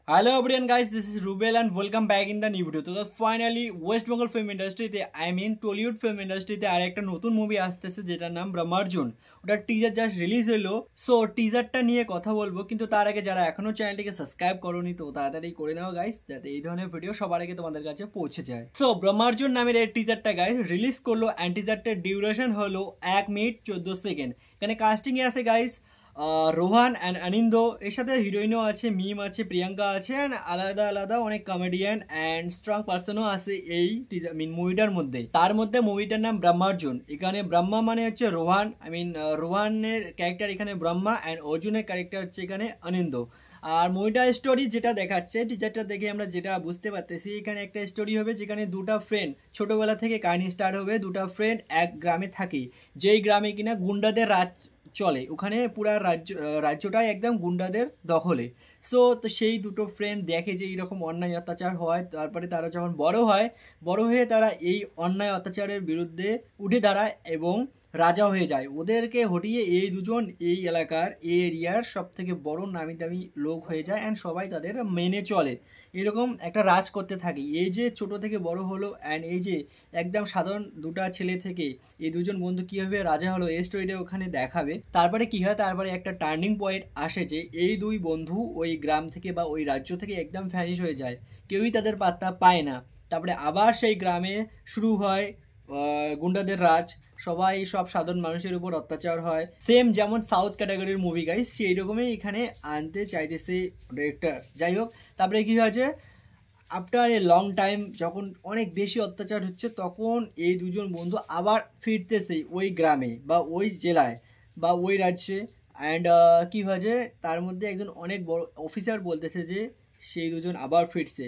Hello everyone guys, this is Rubel and welcome back in the new video. তো finally West Bengal film ইন্ডাস্ট্রিতে Tollywood film ইন্ডাস্ট্রিতে আর একটা নতুন movie আসতেছে যেটার নাম ব্রহ্মার্জুন। ওটার টিজার জাস্ট রিলিজ হলো, সো টিজারটা নিয়ে কথা বলবো, কিন্তু তার আগে যারা এখনো চ্যানেলটিকে সাবস্ক্রাইব করোনি তো তাড়াতাড়ি করে নাও গাইস, যাতে এই ধরনের ভিডিও সবার আগে তোমাদের কাছে পৌঁছে যায়। সো ব্রহ্মার্জুন নামের এই টিজারটা গাইস রিলিজ করলো অ্যান্ড টিজারটার ডিউরেশন হলো 1 মিনিট 14 সেকেন্ড। এখানে কাস্টিংয়ে আছে গাইস রোহান অ্যান্ড অনিন্দ, এর সাথে হিরোইনও আছে, মিম আছে, প্রিয়াঙ্কা আছে, অ্যান্ড আলাদা আলাদা অনেক কমেডিয়ান অ্যান্ড স্ট্রং পার্সনও আছে এই মুভিটার মধ্যে। তার মধ্যে মুভিটার নাম ব্রহ্মার্জুন। এখানে ব্রহ্মা মানে হচ্ছে রোহান, রোহানের ক্যারেক্টার এখানে ব্রহ্মা, অ্যান্ড অর্জুনের ক্যারেক্টার হচ্ছে এখানে অনিন্দ। আর মুভিটার স্টোরি যেটা দেখাচ্ছে টিজারটা দেখে আমরা যেটা বুঝতে পারতেছি, এখানে একটা স্টোরি হবে যেখানে দুটা ফ্রেন্ড, ছোটবেলা থেকে কাহিনী স্টার্ট হবে। দুটা ফ্রেন্ড এক গ্রামে থাকে, যেই গ্রামে কিনা গুন্ডাদের রাজ চলে, ওখানে পুরা রাজ্যটাই একদম গুন্ডাদের দখলে। সো তো সেই দুটো ফ্রেন্ড দেখে যে এইরকম অন্যায় অত্যাচার হয়, তারপরে তারা যখন বড় হয়ে তারা এই অন্যায় অত্যাচারের বিরুদ্ধে উঠে দাঁড়ায় এবং রাজা হয়ে যায়। ওদেরকে হটিয়ে এই দুজন এই এলাকার এই এরিয়ার সব থেকে বড় নামি দামি লোক হয়ে যায় অ্যান্ড সবাই তাদের মেনে চলে। এরকম একটা রাজ করতে থাকে। এই যে ছোট থেকে বড় হলো অ্যান্ড এই যে একদম সাধারণ দুটা ছেলে থেকে এই দুজন বন্ধু কীভাবে রাজা হলো, এই স্টোরিটা ওখানে দেখাবে। তারপরে কী হয়, তারপরে একটা টার্নিং পয়েন্ট আসে যে এই দুই বন্ধু ওই গ্রাম থেকে বা ওই রাজ্য থেকে একদম ভ্যানিশ হয়ে যায়, কেউই তাদের পাত্তা পায় না। তারপরে আবার সেই গ্রামে শুরু হয় গুন্ডাদের রাজ, সব সাধারণ মানুষের উপর অত্যাচার হয়, সেম যেমন সাউথ ক্যাটাগরির মুভি গাইস সেই রকমই এখানে আনতে চাইতেছে ডিরেক্টর। যাই হোক, তারপরে কী হয়েছে, আফটার এ লং টাইম যখন অনেক বেশি অত্যাচার হচ্ছে, তখন এই দুজন বন্ধু আবার ফিরতেছে ওই গ্রামে বা ওই জেলায় বা ওই রাজ্যে। অ্যান্ড কী হয়েছে, তার মধ্যে একজন অনেক বড় অফিসার বলতেছে যে সেই দুজন আবার ফিরছে।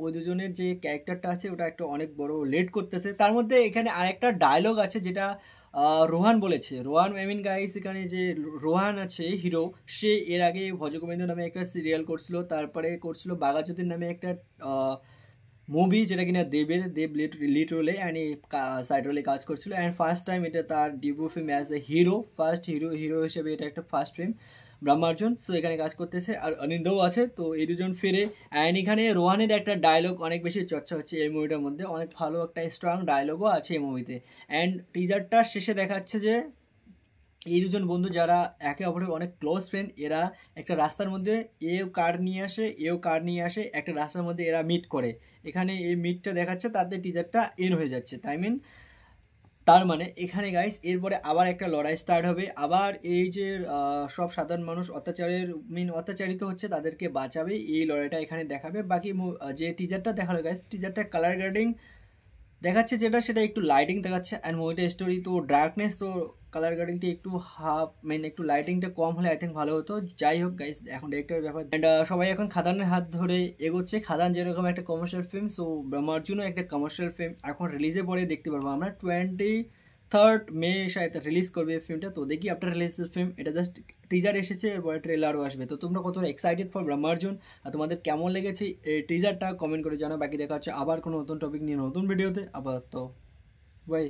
ওই দুজনের যে ক্যারেক্টারটা আছে ওটা একটা অনেক বড় লেট করতেছে। তার মধ্যে এখানে আরেকটা ডায়লগ আছে যেটা রোহান বলেছে। রোহান গাইস, এখানে যে রোহান আছে হিরো, সে এর আগে ভজগোবিন্দ নামে একটা সিরিয়াল করছিল, তারপরে করছিল বাঘাযতীন নামে একটা মুভি যেটা কিনা দেব লিড রোলে অ্যান্ড সাইড রোলে কাজ করছিল। অ্যান্ড ফার্স্ট টাইম এটা তার debut film as a hero, first hero হিসেবে এটা একটা ফার্স্ট ফিল্ম ব্রহ্মার্জুন। সো এখানে কাজ করতেছে আর অনিন্দও আছে, তো এই দুজন ফিরে। অ্যান্ড এখানে রোহানের একটা ডায়লগ অনেক বেশি চর্চা হচ্ছে এই মুভিটার মধ্যে, অনেক ভালো একটা স্ট্রং ডায়লগও আছে এই মুভিতে। অ্যান্ড টিজারটার শেষে দেখাচ্ছে যে এই দুজন বন্ধু যারা একে অপরের অনেক ক্লোজ ফ্রেন্ড, এরা একটা রাস্তার মধ্যে এও কার নিয়ে আসে, একটা রাস্তার মধ্যে এরা মিট করে। এখানে এই মিটটা দেখাচ্ছে, তাদের টিজারটা এন্ড হয়ে যাচ্ছে। তার মানে এখানে গাইস এরপরে আবার একটা লড়াই স্টার্ট হবে। আবার এই যে সব সাধারণ মানুষ অত্যাচারিত হচ্ছে, তাদেরকে বাঁচাবে, এই লড়াইটা এখানে দেখাবে। বাকি যে টিজারটা দেখালো গাইস, টিজারটা কালার গ্রেডিং দেখাচ্ছে যেটা, সেটা একটু লাইটিং দেখাচ্ছে। অ্যান্ড মুভিটা স্টোরি তো ডার্কনেস, তো কালার গ্রেডিংটা একটু একটু লাইটিংটা কম হলে আই থিঙ্ক ভালো হতো। যাই হোক গাইস, এখন ডিরেক্টরের ব্যাপার। অ্যান্ড সবাই এখন খাদানের হাত ধরে এগোচ্ছে। খাদান যেরকম একটা কমার্শিয়াল ফিল্ম, সো ব্রহ্মার্জুনও একটা কমার্শিয়াল ফিল্ম। এখন রিলিজে পরে দেখতে পারবো আমরা 23 মে শায়দ রিলিজ করবে এই ফিল্মটা। তো দেখি আফটার রিলিজ ফিল্ম, এটা জাস্ট টিজার এসেছে, এরপরে ট্রেলারও আসবে। তো তোমরা কত এক্সাইটেড ফর ব্রহ্মার্জুন আর তোমাদের কেমন লেগেছে এই টিজারটা কমেন্ট করে জানাও। বাকি দেখা হচ্ছে আবার কোনো নতুন টপিক নিয়ে নতুন ভিডিওতে। আপাতত বাই।